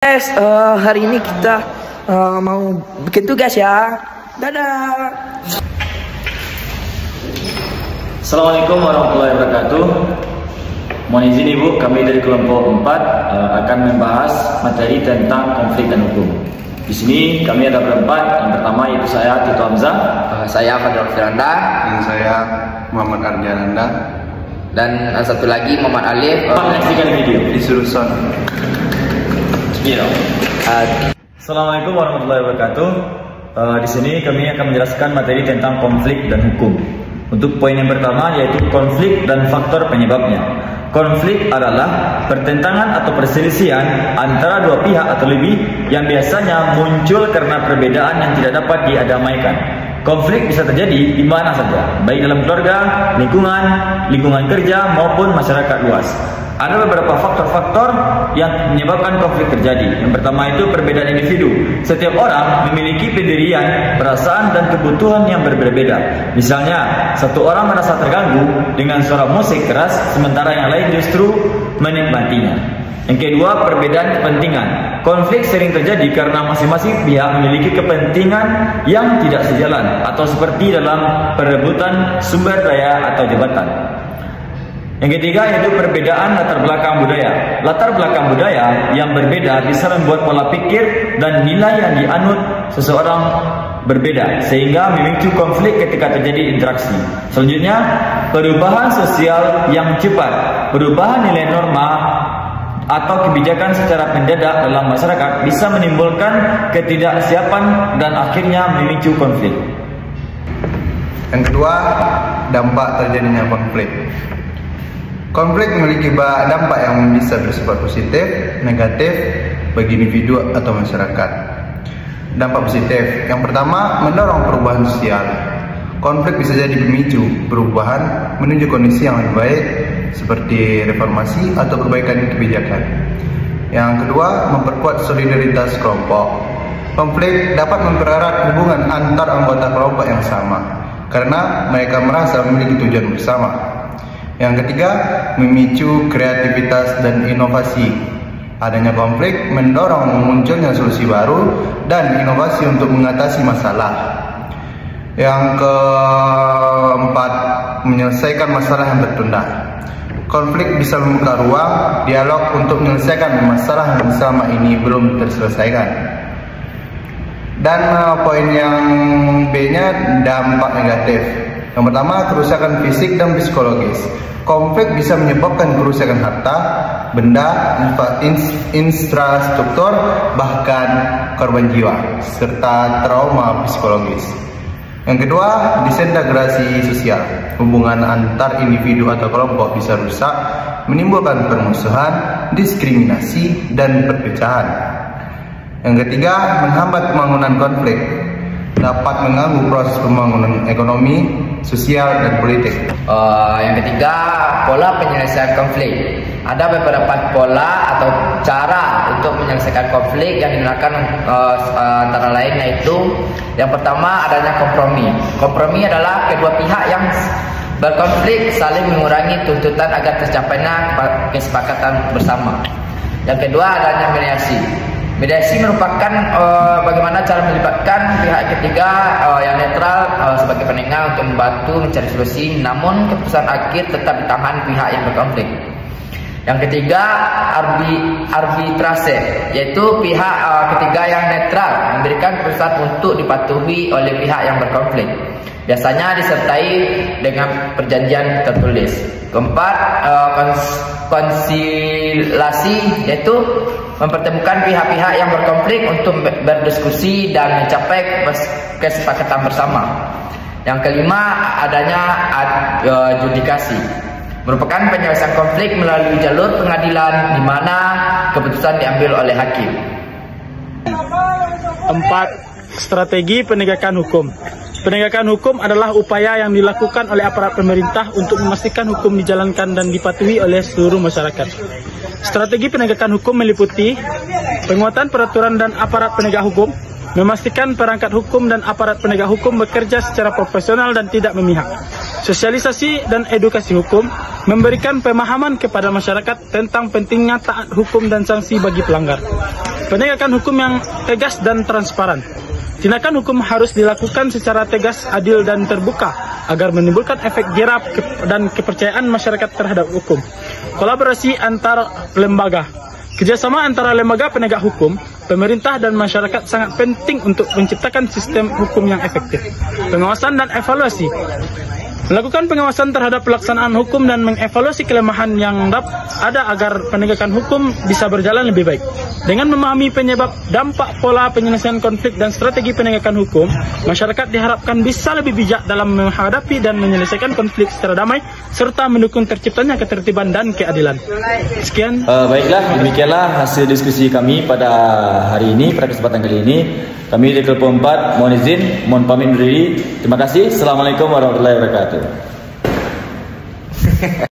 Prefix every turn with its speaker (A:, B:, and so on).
A: Guys, hari ini kita mau bikin tugas ya. Dadah.
B: Assalamualaikum warahmatullahi wabarakatuh. Mohon izin Ibu, kami dari kelompok 4 akan membahas materi tentang konflik dan hukum. Di sini kami ada berempat. Yang pertama yaitu saya Tito Hamzah,
C: saya Fadil Firanda,
D: dan saya Muhammad Arjananda,
C: dan satu lagi Muhammad Alif.
B: Menyaksikan video
D: disuruh son.
B: Assalamualaikum warahmatullahi wabarakatuh. Di sini kami akan menjelaskan materi tentang konflik dan hukum. Untuk poin yang pertama yaitu konflik dan faktor penyebabnya. Konflik adalah pertentangan atau perselisihan antara dua pihak atau lebih yang biasanya muncul karena perbedaan yang tidak dapat diadamaikan. Konflik bisa terjadi di mana saja, baik dalam keluarga, lingkungan kerja maupun masyarakat luas. Ada beberapa faktor-faktor yang menyebabkan konflik terjadi. Yang pertama itu perbedaan individu. Setiap orang memiliki pendirian, perasaan, dan kebutuhan yang berbeda-beda. Misalnya, satu orang merasa terganggu dengan suara musik keras, sementara yang lain justru menikmatinya. Yang kedua, perbedaan kepentingan. Konflik sering terjadi karena masing-masing pihak memiliki kepentingan yang tidak sejalan, atau seperti dalam perebutan sumber daya atau jabatan. Yang ketiga yaitu perbedaan latar belakang budaya. Latar belakang budaya yang berbeda bisa membuat pola pikir dan nilai yang dianut seseorang berbeda, sehingga memicu konflik ketika terjadi interaksi. Selanjutnya, perubahan sosial yang cepat. Perubahan nilai norma atau kebijakan secara mendadak dalam masyarakat bisa menimbulkan ketidaksiapan dan akhirnya memicu konflik.
D: Yang kedua, dampak terjadinya konflik. Konflik memiliki dampak yang bisa bersifat positif, negatif bagi individu atau masyarakat. Dampak positif, yang pertama, mendorong perubahan sosial. Konflik bisa jadi pemicu perubahan menuju kondisi yang lebih baik, seperti reformasi atau perbaikan kebijakan. Yang kedua, memperkuat solidaritas kelompok. Konflik dapat mempererat hubungan antar anggota kelompok yang sama, karena mereka merasa memiliki tujuan bersama. Yang ketiga, memicu kreativitas dan inovasi. Adanya konflik mendorong munculnya solusi baru dan inovasi untuk mengatasi masalah. Yang keempat, menyelesaikan masalah yang tertunda. Konflik bisa membuka ruang dialog untuk menyelesaikan masalah yang selama ini belum terselesaikan. Dan poin yang B-nya, dampak negatif. Yang pertama, kerusakan fisik dan psikologis. Konflik bisa menyebabkan kerusakan harta, benda, infrastruktur, bahkan korban jiwa, serta trauma psikologis. Yang kedua, disintegrasi sosial. Hubungan antar individu atau kelompok bisa rusak, menimbulkan permusuhan, diskriminasi, dan perpecahan. Yang ketiga, menghambat pembangunan konflik. Dapat mengganggu proses pembangunan ekonomi, sosial, dan politik.
C: Yang ketiga, pola penyelesaian konflik. Ada beberapa pola atau cara untuk menyelesaikan konflik yang digunakan, antara lain yaitu yang pertama, adanya kompromi. Kompromi adalah kedua pihak yang berkonflik saling mengurangi tuntutan agar tercapainya kesepakatan bersama. Yang kedua, adanya mediasi. Mediasi merupakan bagaimana cara melibatkan pihak ketiga yang netral sebagai penengah untuk membantu mencari solusi, namun keputusan akhir tetap di tangan pihak yang berkonflik. Yang ketiga, arbitrase, yaitu pihak ketiga yang netral memberikan keputusan untuk dipatuhi oleh pihak yang berkonflik. Biasanya disertai dengan perjanjian tertulis. Keempat, konsilasi, yaitu mempertemukan pihak-pihak yang berkonflik untuk berdiskusi dan mencapai kesepakatan bersama. Yang kelima, adanya adjudikasi, merupakan penyelesaian konflik melalui jalur pengadilan di mana keputusan diambil oleh hakim.
E: 4. Strategi penegakan hukum. Penegakan hukum adalah upaya yang dilakukan oleh aparat pemerintah untuk memastikan hukum dijalankan dan dipatuhi oleh seluruh masyarakat. Strategi penegakan hukum meliputi penguatan peraturan dan aparat penegak hukum, memastikan perangkat hukum dan aparat penegak hukum bekerja secara profesional dan tidak memihak, sosialisasi dan edukasi hukum, memberikan pemahaman kepada masyarakat tentang pentingnya taat hukum dan sanksi bagi pelanggar. Penegakan hukum yang tegas dan transparan. Tindakan hukum harus dilakukan secara tegas, adil, dan terbuka agar menimbulkan efek jerah dan kepercayaan masyarakat terhadap hukum. Kolaborasi antar lembaga. Kerjasama antara lembaga penegak hukum, pemerintah, dan masyarakat sangat penting untuk menciptakan sistem hukum yang efektif. Pengawasan dan evaluasi. Melakukan pengawasan terhadap pelaksanaan hukum dan mengevaluasi kelemahan yang ada agar penegakan hukum bisa berjalan lebih baik. Dengan memahami penyebab, dampak, pola penyelesaian konflik, dan strategi penegakan hukum, masyarakat diharapkan bisa lebih bijak dalam menghadapi dan menyelesaikan konflik secara damai, serta mendukung terciptanya ketertiban dan keadilan. Sekian.
B: Baiklah, demikianlah hasil diskusi kami pada hari ini, pada kesempatan kali ini. Kami di Kelompok 4 mohon izin, mohon pamit undur diri. Terima kasih. Assalamualaikum warahmatullahi wabarakatuh.